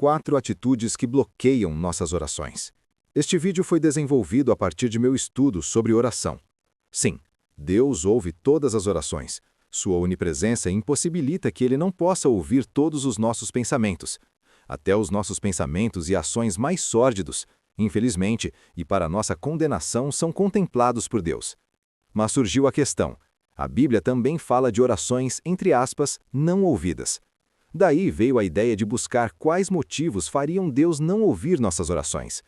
4 atitudes que bloqueiam nossas orações. Este vídeo foi desenvolvido a partir de meu estudo sobre oração. Sim, Deus ouve todas as orações. Sua onipresença impossibilita que Ele não possa ouvir todos os nossos pensamentos. Até os nossos pensamentos e ações mais sórdidos, infelizmente, e para nossa condenação, são contemplados por Deus. Mas surgiu a questão. A Bíblia também fala de orações, entre aspas, não ouvidas. Daí veio a ideia de buscar quais motivos fariam Deus não ouvir nossas orações,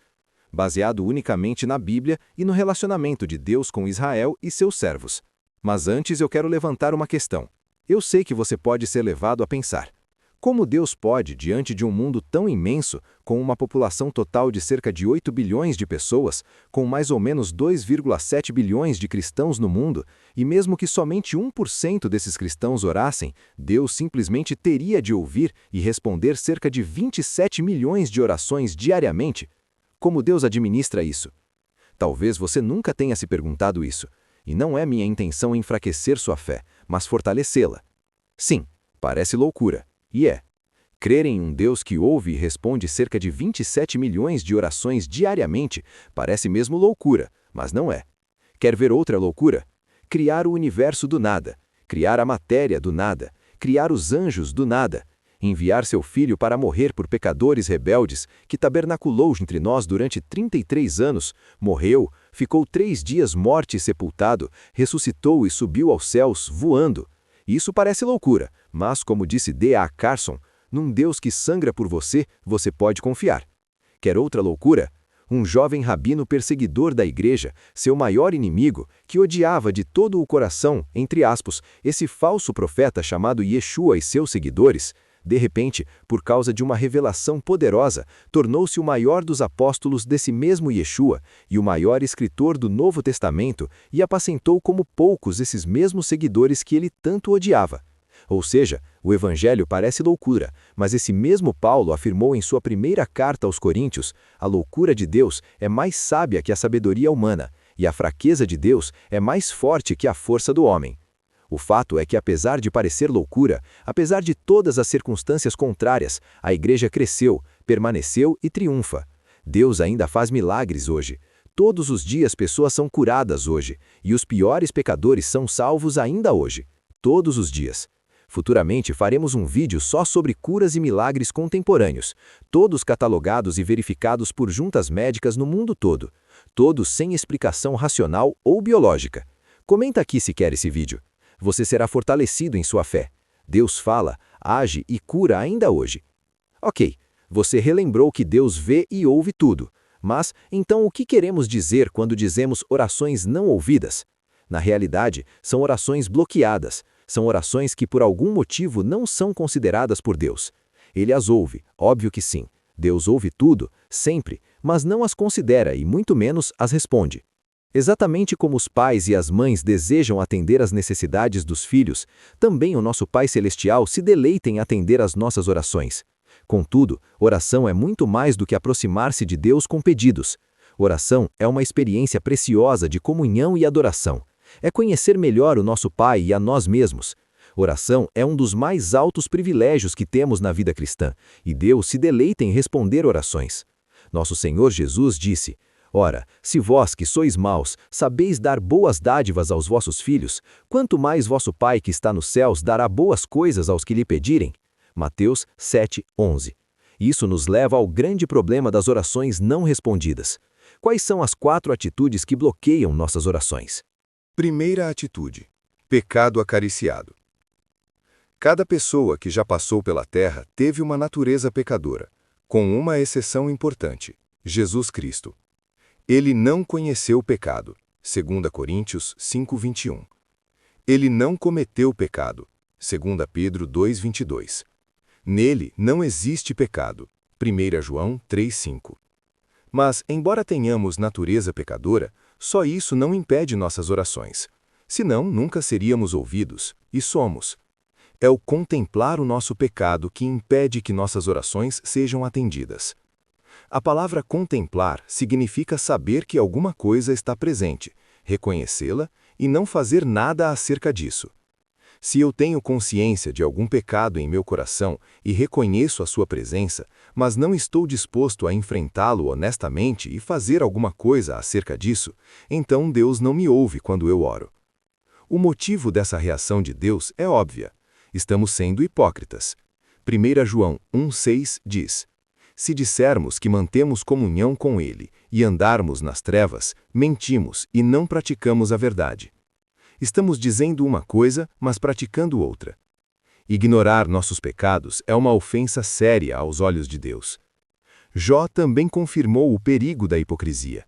baseado unicamente na Bíblia e no relacionamento de Deus com Israel e seus servos. Mas antes eu quero levantar uma questão. Eu sei que você pode ser levado a pensar. Como Deus pode, diante de um mundo tão imenso, com uma população total de cerca de 8 bilhões de pessoas, com mais ou menos 2,7 bilhões de cristãos no mundo, e mesmo que somente 1% desses cristãos orassem, Deus simplesmente teria de ouvir e responder cerca de 27 milhões de orações diariamente? Como Deus administra isso? Talvez você nunca tenha se perguntado isso, e não é minha intenção enfraquecer sua fé, mas fortalecê-la. Sim, parece loucura. E é. Crer em um Deus que ouve e responde cerca de 27 milhões de orações diariamente parece mesmo loucura, mas não é. Quer ver outra loucura? Criar o universo do nada, criar a matéria do nada, criar os anjos do nada, enviar seu filho para morrer por pecadores rebeldes, que tabernaculou entre nós durante 33 anos, morreu, ficou 3 dias morte e sepultado, ressuscitou e subiu aos céus, voando. Isso parece loucura, mas como disse D.A. Carson, num Deus que sangra por você, você pode confiar. Quer outra loucura? Um jovem rabino perseguidor da igreja, seu maior inimigo, que odiava de todo o coração, entre aspas, esse falso profeta chamado Yeshua e seus seguidores, de repente, por causa de uma revelação poderosa, tornou-se o maior dos apóstolos desse mesmo Yeshua e o maior escritor do Novo Testamento e apacentou como poucos esses mesmos seguidores que ele tanto odiava. Ou seja, o evangelho parece loucura, mas esse mesmo Paulo afirmou em sua primeira carta aos Coríntios: a loucura de Deus é mais sábia que a sabedoria humana, e a fraqueza de Deus é mais forte que a força do homem. O fato é que, apesar de parecer loucura, apesar de todas as circunstâncias contrárias, a igreja cresceu, permaneceu e triunfa. Deus ainda faz milagres hoje. Todos os dias pessoas são curadas hoje, e os piores pecadores são salvos ainda hoje. Todos os dias. Futuramente faremos um vídeo só sobre curas e milagres contemporâneos, todos catalogados e verificados por juntas médicas no mundo todo, todos sem explicação racional ou biológica. Comenta aqui se quer esse vídeo. Você será fortalecido em sua fé. Deus fala, age e cura ainda hoje. Ok, você relembrou que Deus vê e ouve tudo. Mas, então o que queremos dizer quando dizemos orações não ouvidas? Na realidade, são orações bloqueadas. São orações que por algum motivo não são consideradas por Deus. Ele as ouve, óbvio que sim. Deus ouve tudo, sempre, mas não as considera e muito menos as responde. Exatamente como os pais e as mães desejam atender às necessidades dos filhos, também o nosso Pai Celestial se deleita em atender às nossas orações. Contudo, oração é muito mais do que aproximar-se de Deus com pedidos. Oração é uma experiência preciosa de comunhão e adoração. É conhecer melhor o nosso Pai e a nós mesmos. Oração é um dos mais altos privilégios que temos na vida cristã, e Deus se deleita em responder orações. Nosso Senhor Jesus disse: ora, se vós que sois maus, sabeis dar boas dádivas aos vossos filhos, quanto mais vosso Pai que está nos céus dará boas coisas aos que lhe pedirem? Mateus 7:11. Isso nos leva ao grande problema das orações não respondidas. Quais são as 4 atitudes que bloqueiam nossas orações? Primeira atitude: pecado acariciado. Cada pessoa que já passou pela terra teve uma natureza pecadora, com uma exceção importante: Jesus Cristo. Ele não conheceu o pecado, 2 Coríntios 5:21. Ele não cometeu pecado, 2 Pedro 2:22. Nele não existe pecado, 1 João 3:5. Mas, embora tenhamos natureza pecadora, só isso não impede nossas orações. Senão, nunca seríamos ouvidos, e somos. É o contemplar o nosso pecado que impede que nossas orações sejam atendidas. A palavra contemplar significa saber que alguma coisa está presente, reconhecê-la e não fazer nada acerca disso. Se eu tenho consciência de algum pecado em meu coração e reconheço a sua presença, mas não estou disposto a enfrentá-lo honestamente e fazer alguma coisa acerca disso, então Deus não me ouve quando eu oro. O motivo dessa reação de Deus é óbvia. Estamos sendo hipócritas. 1 João 1,6 diz: Se dissermos que mantemos comunhão com Ele e andarmos nas trevas, mentimos e não praticamos a verdade. Estamos dizendo uma coisa, mas praticando outra. Ignorar nossos pecados é uma ofensa séria aos olhos de Deus. Jó também confirmou o perigo da hipocrisia.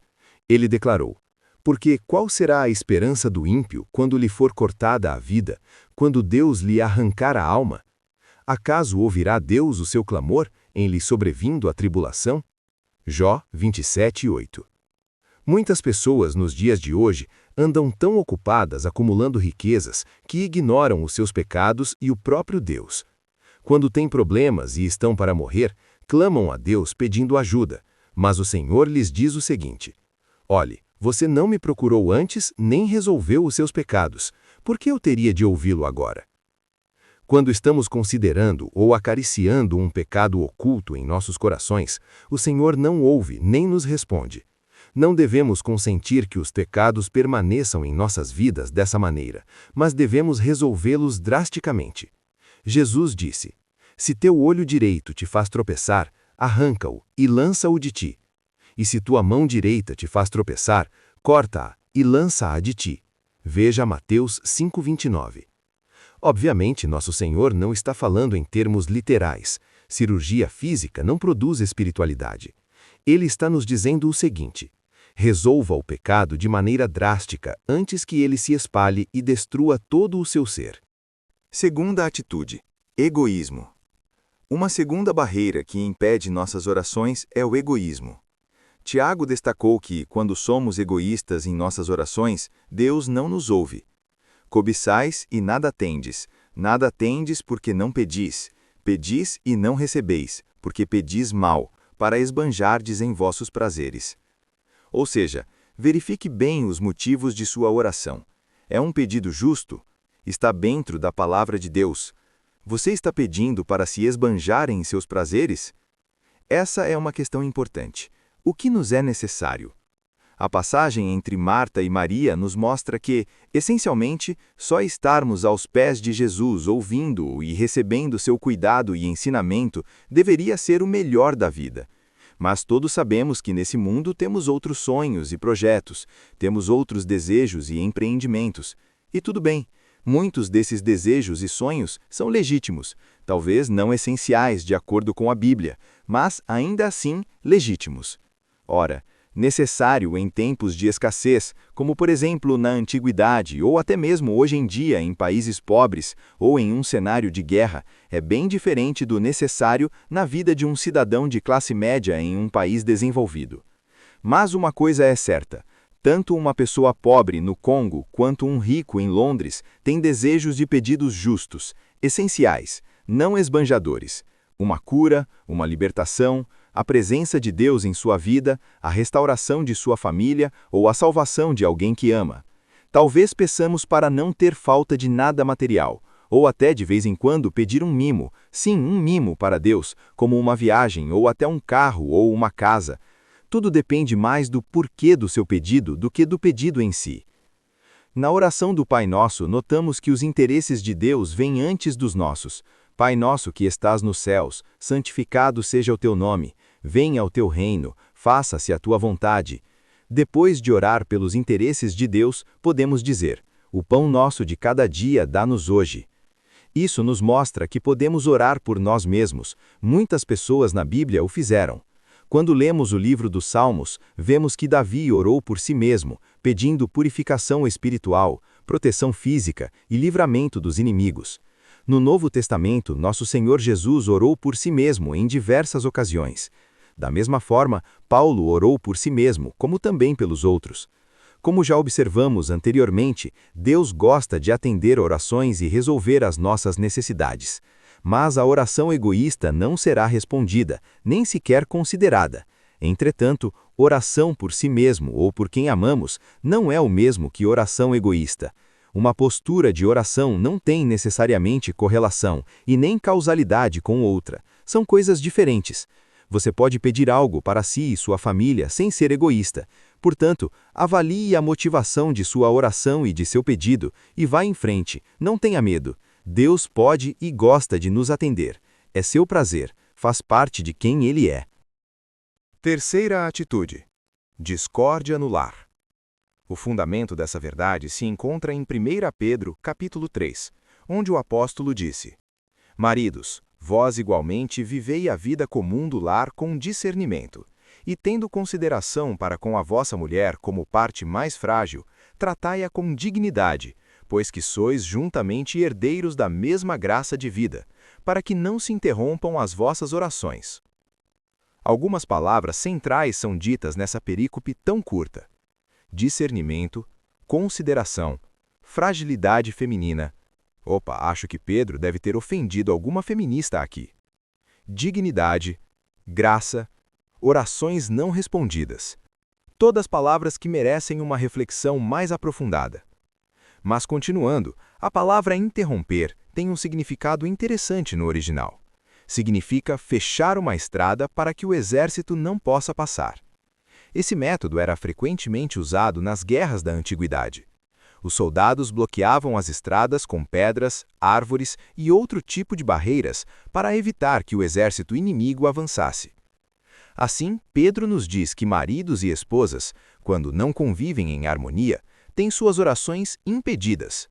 Ele declarou: Porque qual será a esperança do ímpio quando lhe for cortada a vida, quando Deus lhe arrancar a alma? Acaso ouvirá Deus o seu clamor em lhe sobrevindo a tribulação? Jó 27:8. Muitas pessoas nos dias de hoje andam tão ocupadas acumulando riquezas que ignoram os seus pecados e o próprio Deus. Quando têm problemas e estão para morrer, clamam a Deus pedindo ajuda, mas o Senhor lhes diz o seguinte: Olhe, você não me procurou antes nem resolveu os seus pecados, por que eu teria de ouvi-lo agora? Quando estamos considerando ou acariciando um pecado oculto em nossos corações, o Senhor não ouve nem nos responde. Não devemos consentir que os pecados permaneçam em nossas vidas dessa maneira, mas devemos resolvê-los drasticamente. Jesus disse: Se teu olho direito te faz tropeçar, arranca-o e lança-o de ti. E se tua mão direita te faz tropeçar, corta-a e lança-a de ti. Veja Mateus 5:29. Obviamente, nosso Senhor não está falando em termos literais. Cirurgia física não produz espiritualidade. Ele está nos dizendo o seguinte: resolva o pecado de maneira drástica antes que ele se espalhe e destrua todo o seu ser. Segunda atitude: egoísmo. Uma segunda barreira que impede nossas orações é o egoísmo. Tiago destacou que, quando somos egoístas em nossas orações, Deus não nos ouve. Cobiçais e nada tendes porque não pedis. Pedis e não recebeis, porque pedis mal, para esbanjardes em vossos prazeres. Ou seja, verifique bem os motivos de sua oração. É um pedido justo? Está dentro da palavra de Deus? Você está pedindo para se esbanjar em seus prazeres? Essa é uma questão importante. O que nos é necessário? A passagem entre Marta e Maria nos mostra que, essencialmente, só estarmos aos pés de Jesus ouvindo-o e recebendo seu cuidado e ensinamento deveria ser o melhor da vida. Mas todos sabemos que nesse mundo temos outros sonhos e projetos, temos outros desejos e empreendimentos. E tudo bem, muitos desses desejos e sonhos são legítimos, talvez não essenciais de acordo com a Bíblia, mas ainda assim legítimos. Ora, necessário em tempos de escassez, como por exemplo na antiguidade ou até mesmo hoje em dia em países pobres ou em um cenário de guerra, é bem diferente do necessário na vida de um cidadão de classe média em um país desenvolvido. Mas uma coisa é certa: tanto uma pessoa pobre no Congo quanto um rico em Londres têm desejos e pedidos justos, essenciais, não esbanjadores. Uma cura, uma libertação, a presença de Deus em sua vida, a restauração de sua família ou a salvação de alguém que ama. Talvez peçamos para não ter falta de nada material, ou até de vez em quando pedir um mimo, sim, um mimo para Deus, como uma viagem ou até um carro ou uma casa. Tudo depende mais do porquê do seu pedido do que do pedido em si. Na oração do Pai Nosso, notamos que os interesses de Deus vêm antes dos nossos. Pai nosso que estás nos céus, santificado seja o teu nome. Venha o teu reino, faça-se a tua vontade. Depois de orar pelos interesses de Deus, podemos dizer: o pão nosso de cada dia dá-nos hoje. Isso nos mostra que podemos orar por nós mesmos. Muitas pessoas na Bíblia o fizeram. Quando lemos o livro dos Salmos, vemos que Davi orou por si mesmo, pedindo purificação espiritual, proteção física e livramento dos inimigos. No Novo Testamento, nosso Senhor Jesus orou por si mesmo em diversas ocasiões. Da mesma forma, Paulo orou por si mesmo, como também pelos outros. Como já observamos anteriormente, Deus gosta de atender orações e resolver as nossas necessidades. Mas a oração egoísta não será respondida, nem sequer considerada. Entretanto, oração por si mesmo ou por quem amamos não é o mesmo que oração egoísta. Uma postura de oração não tem necessariamente correlação e nem causalidade com outra. São coisas diferentes. Você pode pedir algo para si e sua família sem ser egoísta. Portanto, avalie a motivação de sua oração e de seu pedido e vá em frente. Não tenha medo. Deus pode e gosta de nos atender. É seu prazer. Faz parte de quem Ele é. Terceira atitude: discórdia no lar. O fundamento dessa verdade se encontra em 1 Pedro, capítulo 3, onde o apóstolo disse: Maridos, vós igualmente vivei a vida comum do lar com discernimento, e tendo consideração para com a vossa mulher como parte mais frágil, tratai-a com dignidade, pois que sois juntamente herdeiros da mesma graça de vida, para que não se interrompam as vossas orações. Algumas palavras centrais são ditas nessa perícope tão curta: discernimento, consideração, fragilidade feminina. Opa, acho que Pedro deve ter ofendido alguma feminista aqui. Dignidade, graça, orações não respondidas. Todas palavras que merecem uma reflexão mais aprofundada. Mas continuando, a palavra interromper tem um significado interessante no original. Significa fechar uma estrada para que o exército não possa passar. Esse método era frequentemente usado nas guerras da antiguidade. Os soldados bloqueavam as estradas com pedras, árvores e outro tipo de barreiras para evitar que o exército inimigo avançasse. Assim, Pedro nos diz que maridos e esposas, quando não convivem em harmonia, têm suas orações impedidas.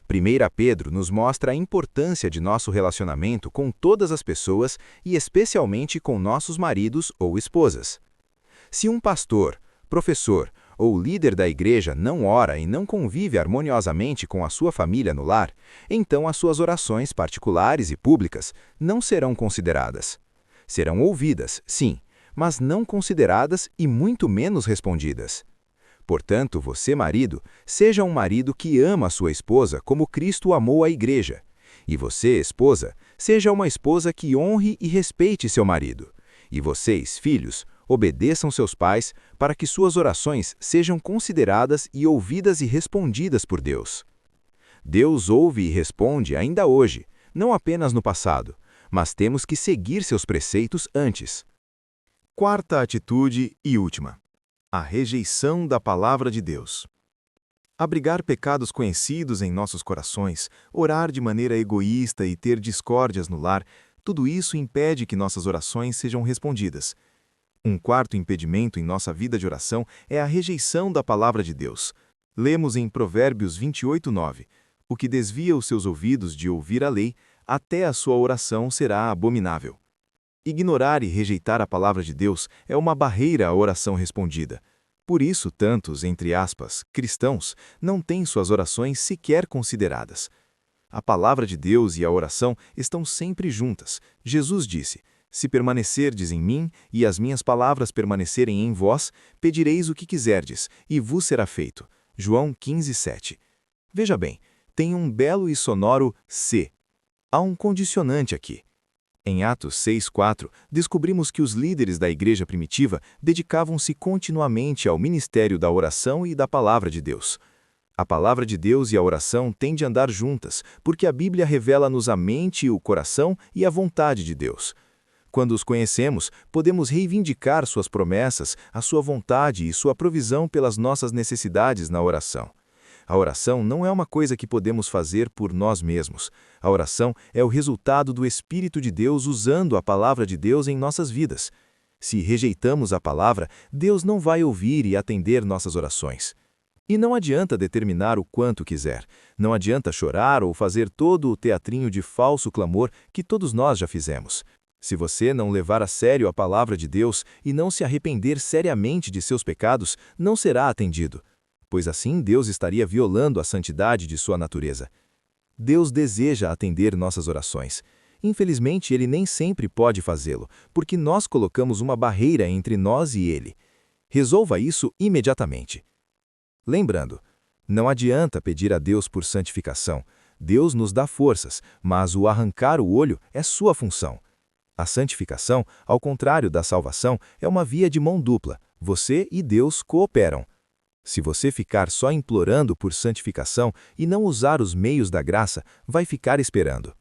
1 Pedro nos mostra a importância de nosso relacionamento com todas as pessoas e especialmente com nossos maridos ou esposas. Se um pastor, professor ou líder da igreja não ora e não convive harmoniosamente com a sua família no lar, então as suas orações particulares e públicas não serão consideradas. Serão ouvidas, sim, mas não consideradas e muito menos respondidas. Portanto, você, marido, seja um marido que ama a sua esposa como Cristo amou a igreja. E você, esposa, seja uma esposa que honre e respeite seu marido. E vocês, filhos, obedeçam seus pais para que suas orações sejam consideradas e ouvidas e respondidas por Deus. Deus ouve e responde ainda hoje, não apenas no passado, mas temos que seguir seus preceitos antes. Quarta atitude e última: a rejeição da palavra de Deus. Abrigar pecados conhecidos em nossos corações, orar de maneira egoísta e ter discórdias no lar, tudo isso impede que nossas orações sejam respondidas. Um quarto impedimento em nossa vida de oração é a rejeição da palavra de Deus. Lemos em Provérbios 28:9: o que desvia os seus ouvidos de ouvir a lei, até a sua oração será abominável. Ignorar e rejeitar a palavra de Deus é uma barreira à oração respondida. Por isso, tantos, entre aspas, cristãos, não têm suas orações sequer consideradas. A palavra de Deus e a oração estão sempre juntas. Jesus disse: se permanecerdes em mim e as minhas palavras permanecerem em vós, pedireis o que quiserdes, e vos será feito. João 15:7. Veja bem, tem um belo e sonoro se. Há um condicionante aqui. Em Atos 6:4, descobrimos que os líderes da igreja primitiva dedicavam-se continuamente ao ministério da oração e da palavra de Deus. A palavra de Deus e a oração têm de andar juntas, porque a Bíblia revela-nos a mente, o coração e a vontade de Deus. Quando os conhecemos, podemos reivindicar suas promessas, a sua vontade e sua provisão pelas nossas necessidades na oração. A oração não é uma coisa que podemos fazer por nós mesmos. A oração é o resultado do Espírito de Deus usando a palavra de Deus em nossas vidas. Se rejeitamos a palavra, Deus não vai ouvir e atender nossas orações. E não adianta determinar o quanto quiser. Não adianta chorar ou fazer todo o teatrinho de falso clamor que todos nós já fizemos. Se você não levar a sério a palavra de Deus e não se arrepender seriamente de seus pecados, não será atendido, pois assim Deus estaria violando a santidade de sua natureza. Deus deseja atender nossas orações. Infelizmente, Ele nem sempre pode fazê-lo, porque nós colocamos uma barreira entre nós e Ele. Resolva isso imediatamente. Lembrando, não adianta pedir a Deus por santificação. Deus nos dá forças, mas o arrancar o olho é sua função. A santificação, ao contrário da salvação, é uma via de mão dupla. Você e Deus cooperam. Se você ficar só implorando por santificação e não usar os meios da graça, vai ficar esperando.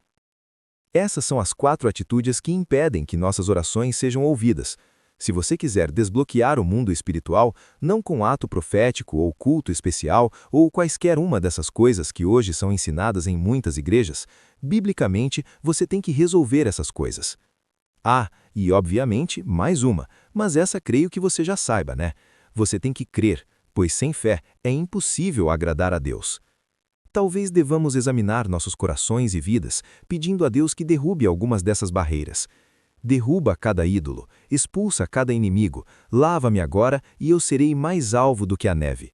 Essas são as 4 atitudes que impedem que nossas orações sejam ouvidas. Se você quiser desbloquear o mundo espiritual, não com ato profético ou culto especial ou quaisquer uma dessas coisas que hoje são ensinadas em muitas igrejas, biblicamente você tem que resolver essas coisas. E obviamente, mais uma, mas essa creio que você já saiba, né? Você tem que crer, pois sem fé é impossível agradar a Deus. Talvez devamos examinar nossos corações e vidas, pedindo a Deus que derrube algumas dessas barreiras. Derruba cada ídolo, expulsa cada inimigo, lava-me agora e eu serei mais alvo do que a neve.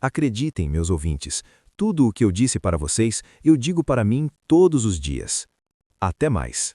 Acreditem, meus ouvintes, tudo o que eu disse para vocês, eu digo para mim todos os dias. Até mais.